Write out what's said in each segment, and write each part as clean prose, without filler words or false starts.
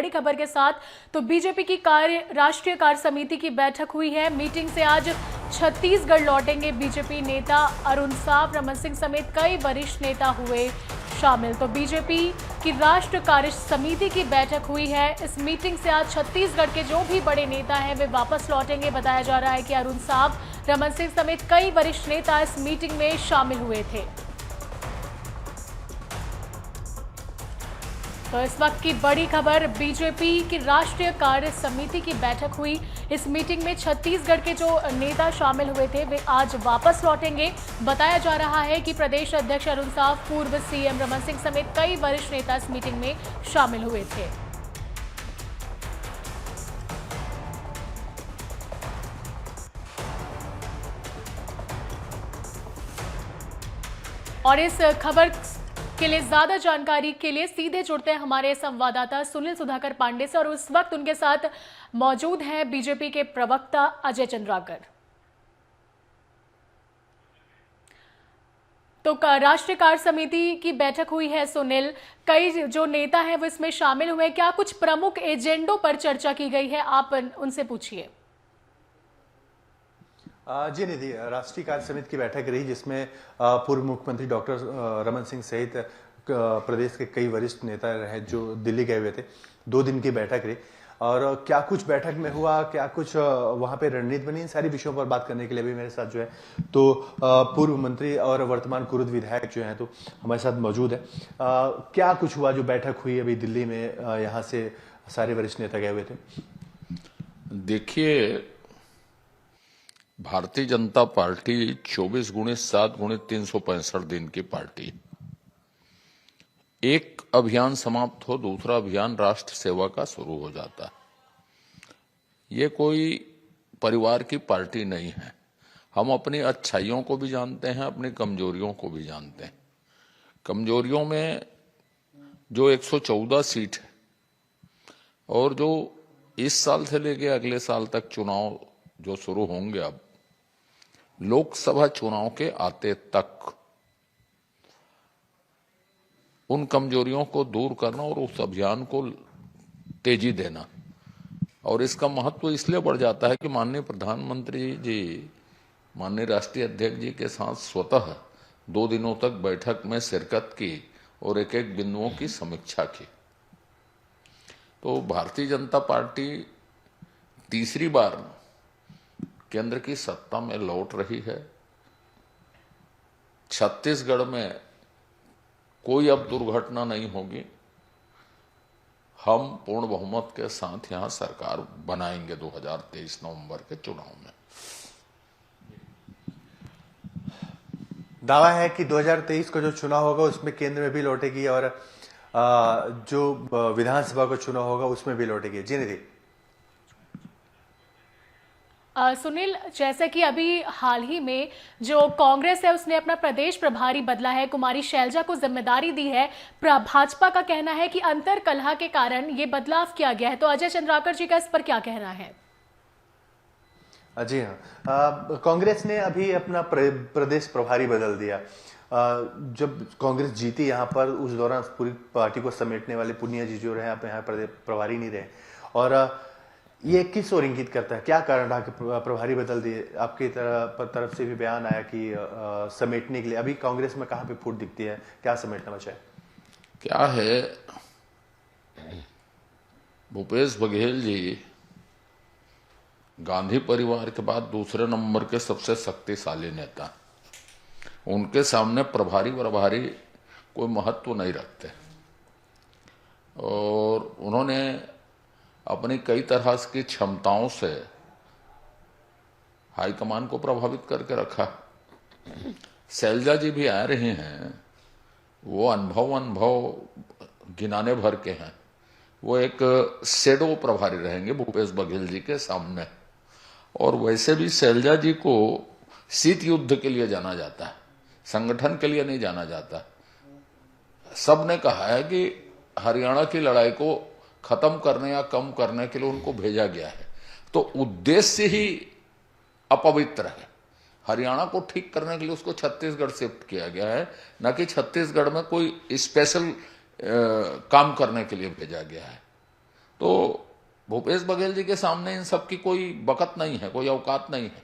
बड़ी खबर के साथ। तो बीजेपी की राष्ट्रीय कार्य समिति की बैठक हुई है। मीटिंग से आज छत्तीसगढ़ लौटेंगे बीजेपी नेता अरुण साव, रमन सिंह समेत कई वरिष्ठ नेता हुए शामिल। तो बीजेपी की राष्ट्रीय कार्य समिति की बैठक हुई है। इस मीटिंग से आज छत्तीसगढ़ के जो भी बड़े नेता हैं वे वापस लौटेंगे। बताया जा रहा है कि अरुण साव, रमन सिंह समेत कई वरिष्ठ नेता इस मीटिंग में शामिल हुए थे। तो इस वक्त की बड़ी खबर, बीजेपी की राष्ट्रीय कार्य समिति की बैठक हुई। इस मीटिंग में छत्तीसगढ़ के जो नेता शामिल हुए थे वे आज वापस लौटेंगे। बताया जा रहा है कि प्रदेश अध्यक्ष अरुण साव, पूर्व सीएम रमन सिंह समेत कई वरिष्ठ नेता इस मीटिंग में शामिल हुए थे। और इस खबर के लिए ज्यादा जानकारी के लिए सीधे जुड़ते हैं हमारे संवाददाता सुनील सुधाकर पांडे से, और उस वक्त उनके साथ मौजूद हैं बीजेपी के प्रवक्ता अजय चंद्राकर। तो राष्ट्रीय कार्य समिति की बैठक हुई है सुनील, कई जो नेता हैं वो इसमें शामिल हुए। क्या कुछ प्रमुख एजेंडों पर चर्चा की गई है, आप उनसे पूछिए। जी निधि, राष्ट्रीय कार्य समिति की बैठक रही जिसमें पूर्व मुख्यमंत्री डॉक्टर रमन सिंह सहित प्रदेश के कई वरिष्ठ नेता रहे जो दिल्ली गए हुए थे। 2 दिन की बैठक रही और क्या कुछ बैठक में हुआ, क्या कुछ वहां पे रणनीति बनी, इन सारी विषयों पर बात करने के लिए भी मेरे साथ जो है तो पूर्व मंत्री और वर्तमान कुरुद विधायक जो है तो हमारे साथ मौजूद है। क्या कुछ हुआ जो बैठक हुई अभी दिल्ली में, यहाँ से सारे वरिष्ठ नेता गए हुए थे? देखिए, भारतीय जनता पार्टी 24x7x365 दिन की पार्टी। एक अभियान समाप्त हो, दूसरा अभियान राष्ट्र सेवा का शुरू हो जाता है। ये कोई परिवार की पार्टी नहीं है। हम अपनी अच्छाइयों को भी जानते हैं, अपनी कमजोरियों को भी जानते हैं। कमजोरियों में जो 114 सीट है और जो इस साल से लेके अगले साल तक चुनाव जो शुरू होंगे, अब लोकसभा चुनाव के आते तक उन कमजोरियों को दूर करना और उस अभियान को तेजी देना। और इसका महत्व इसलिए बढ़ जाता है कि माननीय प्रधानमंत्री जी, माननीय राष्ट्रीय अध्यक्ष जी के साथ स्वतः 2 दिनों तक बैठक में शिरकत की और एक एक बिंदुओं की समीक्षा की। तो भारतीय जनता पार्टी तीसरी बार केंद्र की सत्ता में लौट रही है। छत्तीसगढ़ में कोई अब दुर्घटना नहीं होगी। हम पूर्ण बहुमत के साथ यहां सरकार बनाएंगे 2023 नवंबर के चुनाव में। दावा है कि 2023 का जो चुनाव होगा उसमें केंद्र में भी लौटेगी और जो विधानसभा का चुनाव होगा उसमें भी लौटेगी। जी निधि। सुनील, जैसे कि अभी हाल ही में जो कांग्रेस है उसने अपना प्रदेश प्रभारी बदला है, कुमारी शैलजा को जिम्मेदारी दी है। भाजपा का कहना है कि अंतर कलह के कारण ये बदलाव किया गया है। तो अजय चंद्राकर जी का इस पर क्या कहना है? जी हाँ, कांग्रेस ने अभी अपना प्रदेश प्रभारी बदल दिया। जब कांग्रेस जीती यहाँ पर, उस दौरान पूरी पार्टी को समेटने वाले पुनिया जी जो रहे यहाँ प्रभारी नहीं रहे। और ये किस ओर इंगित करता है, क्या कारण रहा कि प्रभारी बदल दिए? आपकी तरफ से भी बयान आया कि समेटने के लिए। अभी कांग्रेस में कहाँ पे फूट दिखती है, क्या समेटना बचा है? क्या है, भूपेश बघेल जी गांधी परिवार के बाद दूसरे नंबर के सबसे शक्तिशाली नेता। उनके सामने प्रभारी कोई महत्व नहीं रखते और उन्होंने अपनी कई तरह की क्षमताओं से हाईकमान को प्रभावित करके रखा। शैलजा जी भी आ रहे हैं, वो अनुभव गिनाने भर के हैं। वो एक शेडो प्रभारी रहेंगे भूपेश बघेल जी के सामने। और वैसे भी शैलजा जी को शीत युद्ध के लिए जाना जाता है, संगठन के लिए नहीं जाना जाता। सबने कहा है कि हरियाणा की लड़ाई को खत्म करने या कम करने के लिए उनको भेजा गया है। तो उद्देश्य ही अपवित्र है। हरियाणा को ठीक करने के लिए उसको छत्तीसगढ़ शिफ्ट किया गया है, न कि छत्तीसगढ़ में कोई स्पेशल काम करने के लिए भेजा गया है। तो भूपेश बघेल जी के सामने इन सब की कोई बकत नहीं है, कोई औकात नहीं है।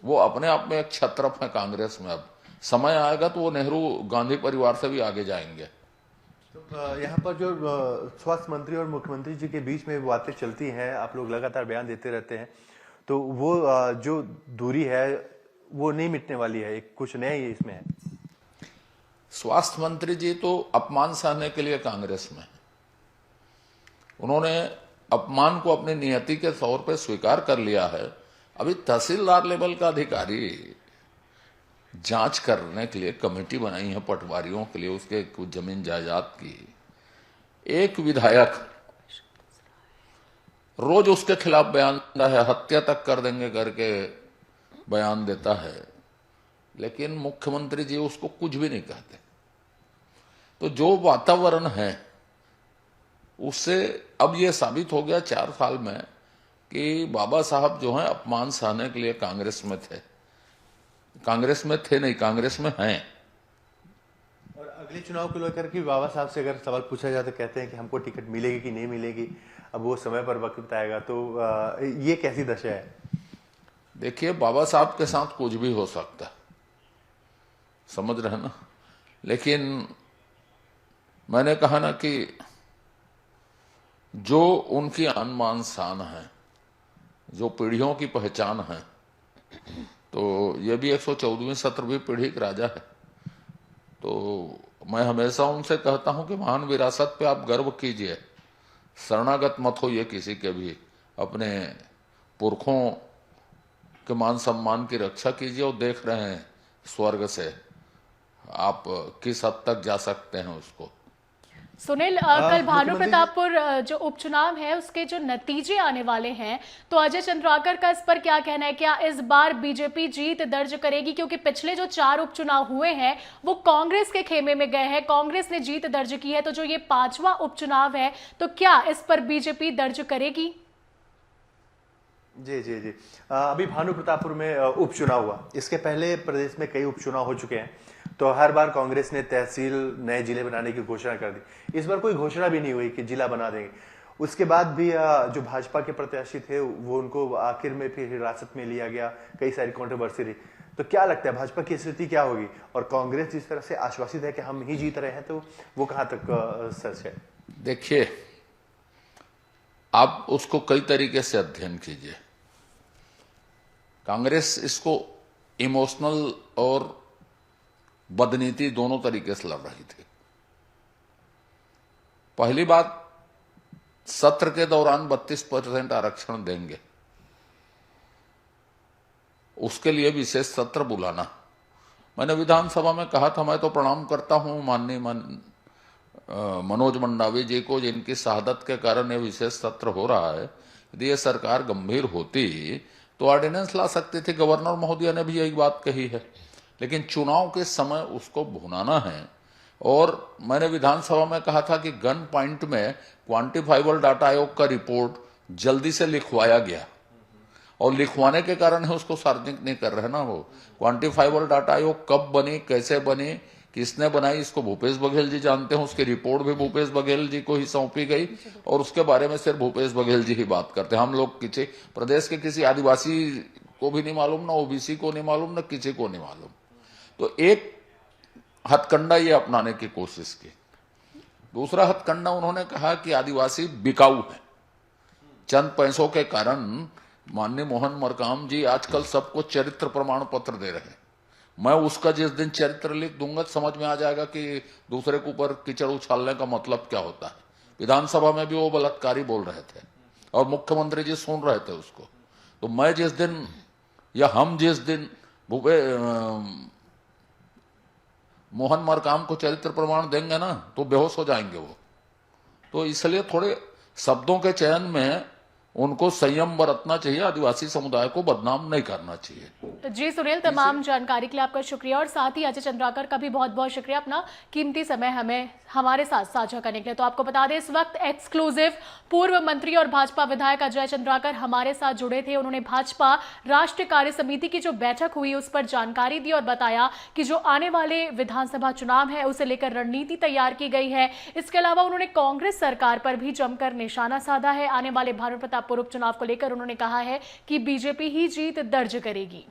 वो अपने आप में एक छत्रप है कांग्रेस में। अब समय आएगा तो वो नेहरू गांधी परिवार से भी आगे जाएंगे। तो यहाँ पर जो स्वास्थ्य मंत्री और मुख्यमंत्री जी के बीच में बातें चलती हैं, आप लोग लगातार बयान देते रहते हैं, तो वो जो दूरी है वो नहीं मिटने वाली है, कुछ नया ही इसमें है। स्वास्थ्य मंत्री जी तो अपमान सहने के लिए कांग्रेस में है। उन्होंने अपमान को अपनी नियति के तौर पर स्वीकार कर लिया है। अभी तहसीलदार लेवल का अधिकारी जांच करने के लिए कमेटी बनाई है पटवारियों के लिए, उसके कुछ जमीन जायदाद की। एक विधायक रोज उसके खिलाफ बयान देता है, हत्या तक कर देंगे करके बयान देता है, लेकिन मुख्यमंत्री जी उसको कुछ भी नहीं कहते। तो जो वातावरण है उससे अब यह साबित हो गया 4 साल में कि बाबा साहब जो हैं अपमान सहने के लिए कांग्रेस में थे। कांग्रेस में थे नहीं, कांग्रेस में हैं। और अगले चुनाव को लेकर के बाबा साहब से अगर सवाल पूछा जाए तो कहते हैं कि हमको टिकट मिलेगी कि नहीं मिलेगी, अब वो समय पर वक्त बताएगा। तो ये कैसी दशा है? देखिए, बाबा साहब के साथ कुछ भी हो सकता है, समझ रहे ना। लेकिन मैंने कहा ना कि जो उनकी आन बान शान है, जो पीढ़ियों की पहचान है, तो ये भी 114वीं 17वीं पीढ़ी के राजा है। तो मैं हमेशा उनसे कहता हूं कि महान विरासत पे आप गर्व कीजिए, शरणागत मत होइए किसी के भी। अपने पुरखों के मान सम्मान की रक्षा कीजिए और देख रहे हैं स्वर्ग से आप किस हद तक जा सकते हैं उसको। सुनील, कल भानु प्रतापपुर जो उपचुनाव है उसके जो नतीजे आने वाले हैं, तो अजय चंद्राकर का इस पर क्या कहना है? क्या इस बार बीजेपी जीत दर्ज करेगी? क्योंकि पिछले जो 4 उपचुनाव हुए हैं वो कांग्रेस के खेमे में गए हैं, कांग्रेस ने जीत दर्ज की है। तो जो ये 5वां उपचुनाव है, तो क्या इस पर बीजेपी दर्ज करेगी? जी जी जी, अभी भानु प्रतापपुर में उपचुनाव हुआ, इसके पहले प्रदेश में कई उपचुनाव हो चुके हैं, तो हर बार कांग्रेस ने तहसील नए जिले बनाने की घोषणा कर दी। इस बार कोई घोषणा भी नहीं हुई कि जिला बना देंगे। उसके बाद भी जो भाजपा के प्रत्याशी थे वो उनको आखिर में फिर हिरासत में लिया गया, कई सारी कंट्रोवर्सी रही। तो क्या लगता है भाजपा की स्थिति क्या होगी? और कांग्रेस जिस तरह से आश्वासित है कि हम ही जीत रहे हैं, तो वो कहां तक सच है? देखिए, आप उसको कई तरीके से अध्ययन कीजिए। कांग्रेस इसको इमोशनल और बदनीति दोनों तरीके से लड़ रही थी। पहली बात, सत्र के दौरान 32% आरक्षण देंगे, उसके लिए विशेष सत्र बुलाना। मैंने विधानसभा में कहा था, मैं तो प्रणाम करता हूं माननीय मनोज मंडावी जी को, जिनकी शहादत के कारण यह विशेष सत्र हो रहा है। यदि यह सरकार गंभीर होती तो ऑर्डिनेंस ला सकते थे। गवर्नर महोदय ने भी यही बात कही है, लेकिन चुनाव के समय उसको भुनाना है। और मैंने विधानसभा में कहा था कि गन पॉइंट में क्वांटिफाइबल डाटा आयोग का रिपोर्ट जल्दी से लिखवाया गया, और लिखवाने के कारण है उसको सार्वजनिक नहीं कर रहे ना। वो क्वांटिफाइबल डाटा आयोग कब बनी, कैसे बनी, किसने बनाई, इसको भूपेश बघेल जी जानते हैं। उसकी रिपोर्ट भी भूपेश बघेल जी को ही सौंपी गई, और उसके बारे में सिर्फ भूपेश बघेल जी ही बात करते हैं। हम लोग किसी प्रदेश के किसी आदिवासी को भी नहीं मालूम, ना ओबीसी को नहीं मालूम, ना किसी को नहीं मालूम। तो एक हथकंडा ये अपनाने की कोशिश की। दूसरा हथकंडा, उन्होंने कहा कि आदिवासी बिकाऊ है। चंद पैसों के कारण माननीय मोहन मरकाम जी आजकल सबको चरित्र प्रमाण पत्र दे रहे हैं। मैं उसका जिस दिन चरित्र लिख दूंगा समझ में आ जाएगा कि दूसरे के ऊपर कीचड़ उछालने का मतलब क्या होता है। विधानसभा में भी वो बलात्कारी बोल रहे थे और मुख्यमंत्री जी सुन रहे थे उसको। तो मैं जिस दिन या हम जिस दिन मोहन मरकाम को चरित्र प्रमाण देंगे ना, तो बेहोश हो जाएंगे वो। तो इसलिए थोड़े शब्दों के चयन में उनको संयम बरतना चाहिए, आदिवासी समुदाय को बदनाम नहीं करना चाहिए। जी सुनील, तमाम जानकारी के लिए आपका शुक्रिया और साथ ही अजय चंद्राकर का भी बहुत बहुत शुक्रिया अपना कीमती समय हमारे साथ साझा करने के लिए। तो आपको बता दें इस वक्त एक्सक्लूसिव पूर्व मंत्री और भाजपा विधायक अजय चंद्राकर हमारे साथ जुड़े थे। उन्होंने भाजपा राष्ट्रीय कार्य समिति की जो बैठक हुई उस पर जानकारी दी और बताया कि जो आने वाले विधानसभा चुनाव है उसे लेकर रणनीति तैयार की गई है। इसके अलावा उन्होंने कांग्रेस सरकार पर भी जमकर निशाना साधा है। आने वाले भानु प्रतापपुर उपचुनाव को लेकर उन्होंने कहा है कि बीजेपी ही जीत दर्ज करेगी।